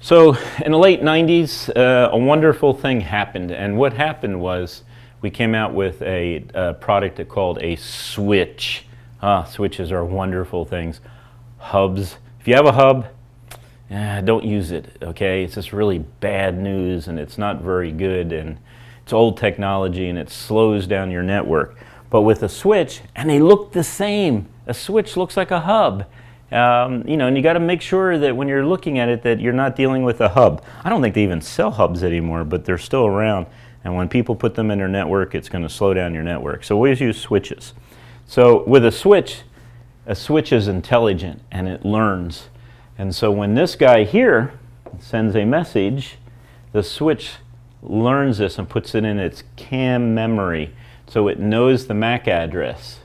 So in the late 90s, a wonderful thing happened. And what happened was we came out with a product called a switch. Switches are wonderful things. Hubs. If you have a hub, don't use it, okay? It's just really bad news and it's not very good and it's old technology and it slows down your network. But with a switch, and they look the same. A switch looks like a hub. And you got to make sure that when you're looking at it that you're not dealing with a hub. I don't think they even sell hubs anymore, but they're still around. And when people put them in their network, it's going to slow down your network. So we use switches. So with a switch is intelligent and it learns. And so when this guy here sends a message, the switch learns this and puts it in its CAN memory. So it knows the MAC address.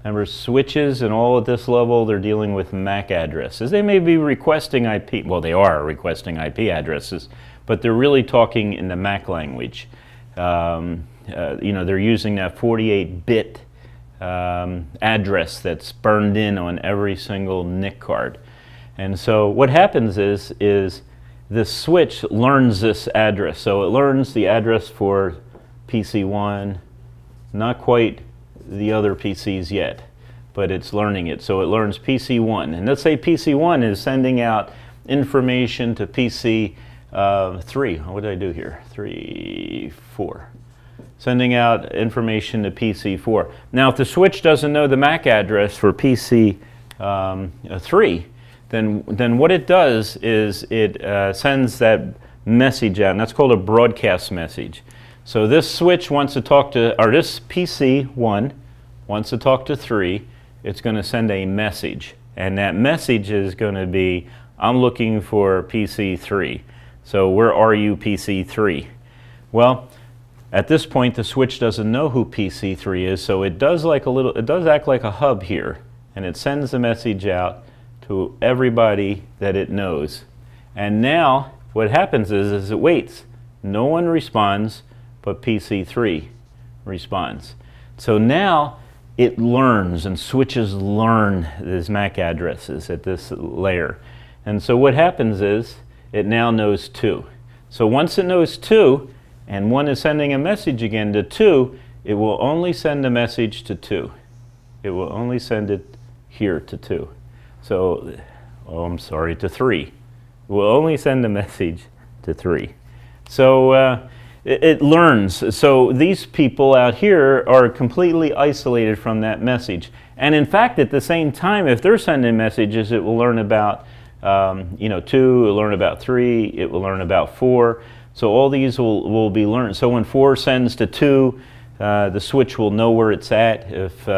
Remember, switches and all at this level, they're dealing with MAC addresses. They may be requesting IP, well, they are requesting IP addresses, but they're really talking in the MAC language. They're using that 48-bit address that's burned in on every single NIC card. And so what happens is this switch learns this address. So it learns the address for PC1, not quite the other PCs yet, but it's learning it. So it learns PC1. And let's say PC1 is sending out information to PC3. What did I do here? 3, 4. Sending out information to PC4. Now, if the switch doesn't know the MAC address for PC3, then what it does is it sends that message out, and that's called a broadcast message. So this switch wants to talk to, or this PC1 wants to talk to 3, it's going to send a message. And that message is going to be, I'm looking for PC3. So where are you, PC3? Well, at this point, the switch doesn't know who PC3 is, so it does act like a hub here, and it sends the message out to everybody that it knows. And now, what happens is it waits. No one responds, but PC3 responds. So now it learns, and switches learn these MAC addresses at this layer. And so what happens is it now knows 2. So once it knows 2, and 1 is sending a message again to 2, it will only send a message to 2. It will only send it here to 2. So, to 3. It will only send a message to 3. So it learns. So these people out here are completely isolated from that message. And in fact, at the same time, if they're sending messages, it will learn about 2, it will learn about 3, it will learn about 4. So all these will be learned. So when 4 sends to 2, the switch will know where it's at. If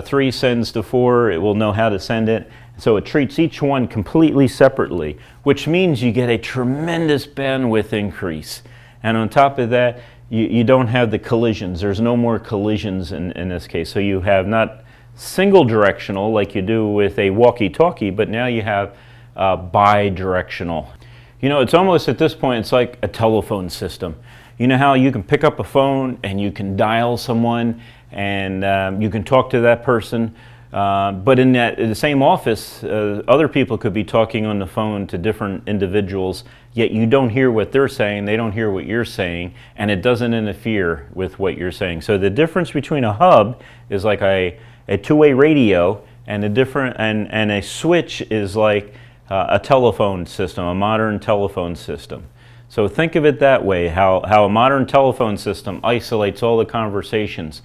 3 sends to 4, it will know how to send it. So it treats each one completely separately, which means you get a tremendous bandwidth increase. And on top of that, you don't have the collisions. There's no more collisions in this case. So you have not single directional like you do with a walkie-talkie, but now you have bi-directional. It's almost at this point, it's like a telephone system. You know how you can pick up a phone and you can dial someone and you can talk to that person, but in the same office, other people could be talking on the phone to different individuals, yet you don't hear what they're saying, they don't hear what you're saying, and it doesn't interfere with what you're saying. So the difference between a hub is like a two-way radio, and a switch is like a telephone system, a modern telephone system. So think of it that way, how a modern telephone system isolates all the conversations,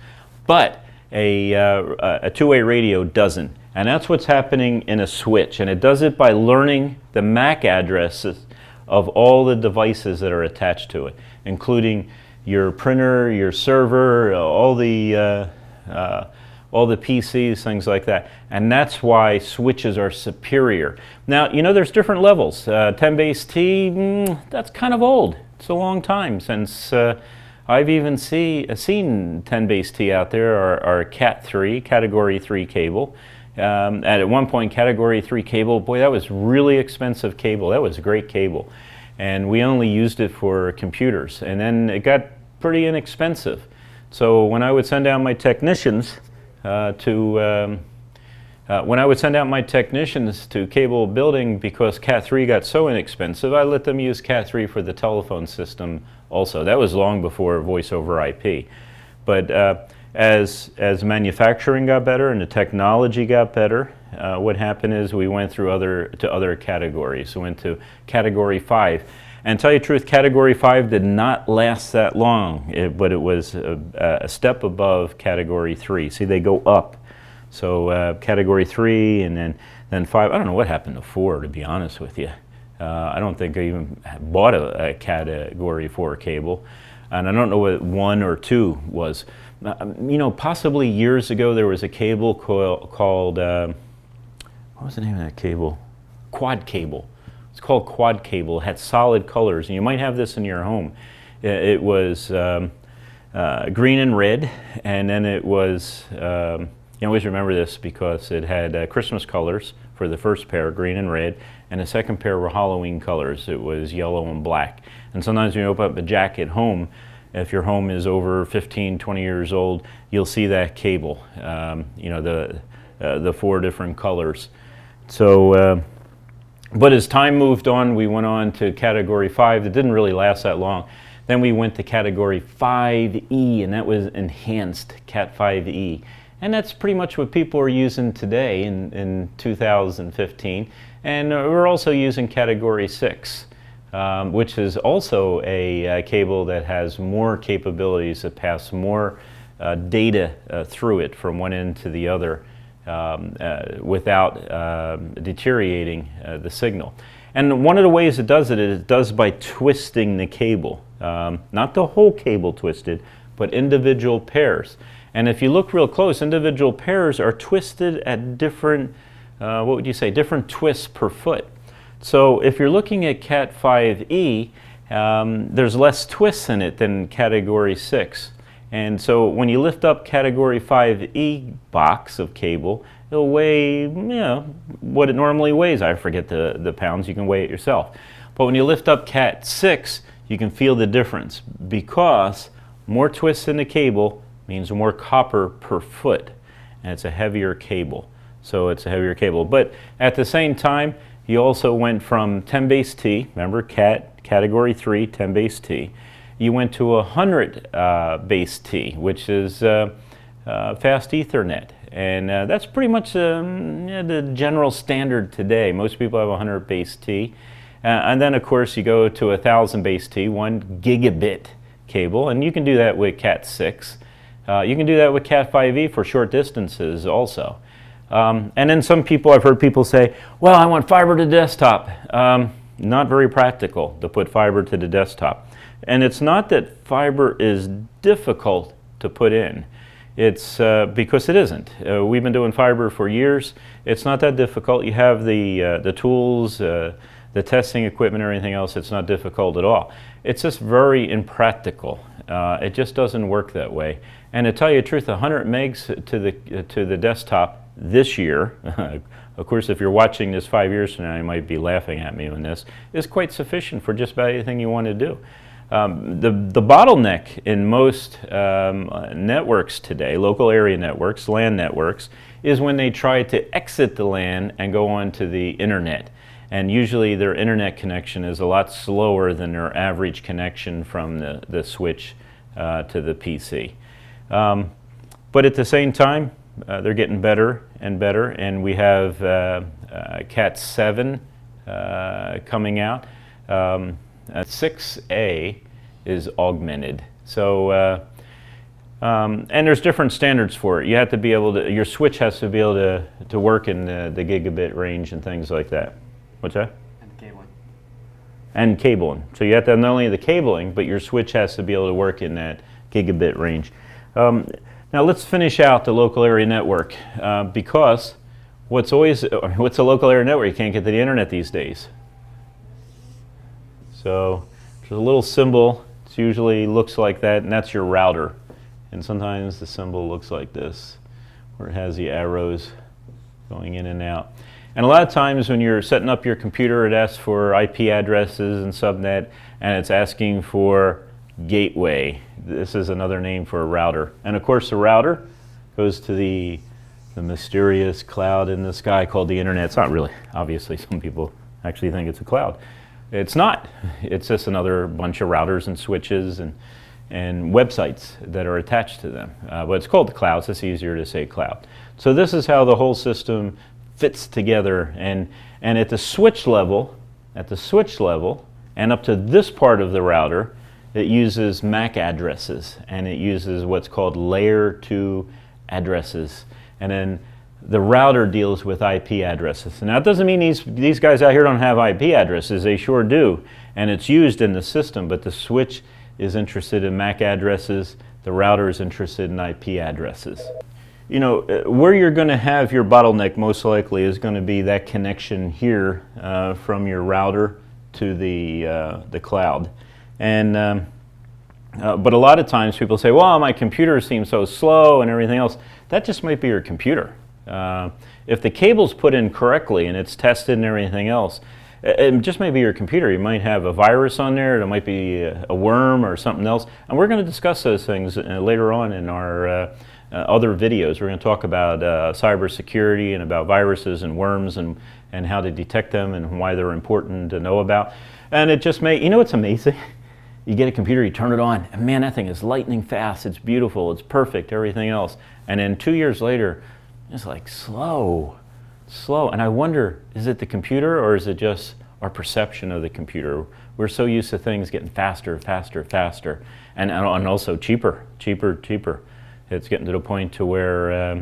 but a two-way radio doesn't. And that's what's happening in a switch. And it does it by learning the MAC addresses of all the devices that are attached to it, including your printer, your server, all the PCs, things like that. And that's why switches are superior. Now, there's different levels. 10BASE-T, that's kind of old. It's a long time since I've even seen 10BASE-T out there, or Cat3, Category 3 cable. At one point, Category 3 cable, boy, that was really expensive cable. That was a great cable. And we only used it for computers. And then it got pretty inexpensive. So when I would send out my technicians to When I would send out my technicians to cable building, because Cat3 got so inexpensive, I let them use Cat3 for the telephone system also. That was long before voice over IP. But as manufacturing got better and the technology got better, what happened is we went through other categories. We went to Category 5. And to tell you the truth, Category 5 did not last that long, but it was a step above Category 3. See, they go up. So Category 3 and then 5. I don't know what happened to 4, to be honest with you. I don't think I even bought a Category 4 cable. And I don't know what 1 or 2 was. You know, possibly years ago there was a cable called, what was the name of that cable? Quad cable. It's called quad cable. It had solid colors, and you might have this in your home. It was green and red, and then it was, you always remember this because it had Christmas colors for the first pair, green and red, and the second pair were Halloween colors. It was yellow and black. And sometimes when you open up a jack at home, if your home is over 15, 20 years old, you'll see that cable, you know, the 4 different colors. So, but as time moved on, we went on to Category 5. It didn't really last that long. Then we went to Category 5E, and that was enhanced Cat 5E. And that's pretty much what people are using today in 2015. And we're also using Category 6. Which is also a cable that has more capabilities that pass more data through it from one end to the other without deteriorating the signal. And one of the ways it does it is it does by twisting the cable. Not the whole cable twisted, but individual pairs. And if you look real close, individual pairs are twisted at different, what would you say, different twists per foot. So if you're looking at Cat 5e, there's less twists in it than Category 6. And so when you lift up Category 5e box of cable, it'll weigh, you know, what it normally weighs. I forget the pounds, you can weigh it yourself. But when you lift up Cat 6, you can feel the difference because more twists in the cable means more copper per foot, and it's a heavier cable. So it's a heavier cable. But at the same time, you also went from 10 base T, remember Category 3, 10 base T. You went to 100 base T, which is fast Ethernet. And that's pretty much the general standard today. Most people have 100 base T. And then, of course, you go to 1,000 base T, 1 gigabit cable. And you can do that with Cat 6. You can do that with Cat 5e for short distances also. And then some people, I've heard people say, well, I want fiber to desktop. Not very practical to put fiber to the desktop. And it's not that fiber is difficult to put in. It's because it isn't. We've been doing fiber for years. It's not that difficult. You have the tools, the testing equipment, or anything else. It's not difficult at all. It's just very impractical. It just doesn't work that way. And to tell you the truth, 100 megs to the desktop this year, of course, if you're watching this 5 years from now, you might be laughing at me on this, is quite sufficient for just about anything you want to do. The bottleneck in most networks today, local area networks, LAN networks, is when they try to exit the LAN and go on to the internet. And usually their internet connection is a lot slower than their average connection from the switch to the PC. But at the same time, they're getting better and better, and we have Cat 7 coming out. 6A is augmented. So, and there's different standards for it. You have to be able to, your switch has to be able to work in the gigabit range and things like that. What's that? And cabling. And cabling. So you have to have not only the cabling, but your switch has to be able to work in that gigabit range. Now let's finish out the local area network because what's a local area network? You can't get to the internet these days. So there's a little symbol. It usually looks like that, and that's your router. And sometimes the symbol looks like this, where it has the arrows going in and out. And a lot of times when you're setting up your computer, it asks for IP addresses and subnet, and it's asking for gateway. This is another name for a router. And of course the router goes to the the mysterious cloud in the sky called the internet. It's not really. Obviously, some people actually think it's a cloud. It's not. It's just another bunch of routers and switches and websites that are attached to them. But it's called the cloud, so it's easier to say cloud. So this is how the whole system fits together, and at the switch level, and up to this part of the router, it uses MAC addresses, and it uses what's called layer 2 addresses. And then the router deals with IP addresses. And that doesn't mean these guys out here don't have IP addresses. They sure do. And it's used in the system, but the switch is interested in MAC addresses. The router is interested in IP addresses. You know, where you're going to have your bottleneck most likely is going to be that connection here from your router to the cloud. And but a lot of times people say, well, my computer seems so slow and everything else. That just might be your computer. If the cable's put in correctly and it's tested and everything else, it just may be your computer. You might have a virus on there, there might be a worm or something else. And we're going to discuss those things later on in our other videos. We're going to talk about cybersecurity and about viruses and worms and how to detect them and why they're important to know about. And it just may, you know what's amazing? You get a computer, you turn it on, and man, that thing is lightning fast, it's beautiful, it's perfect, everything else. And then 2 years later, it's like slow. And I wonder, is it the computer or is it just our perception of the computer? We're so used to things getting faster, and also cheaper. It's getting to the point to where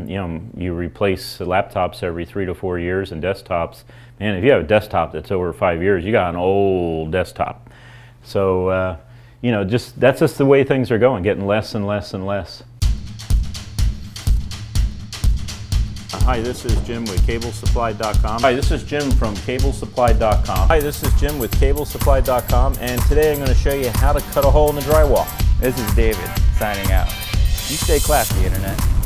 you replace laptops every 3 to 4 years and desktops. Man, if you have a desktop that's over 5 years, you got an old desktop. So that's just the way things are going, getting less and less and less. Hi, this is Jim with CableSupply.com. Hi, this is Jim from CableSupply.com. Hi, this is Jim with CableSupply.com, and today I'm going to show you how to cut a hole in the drywall. This is David signing out. You stay classy, Internet.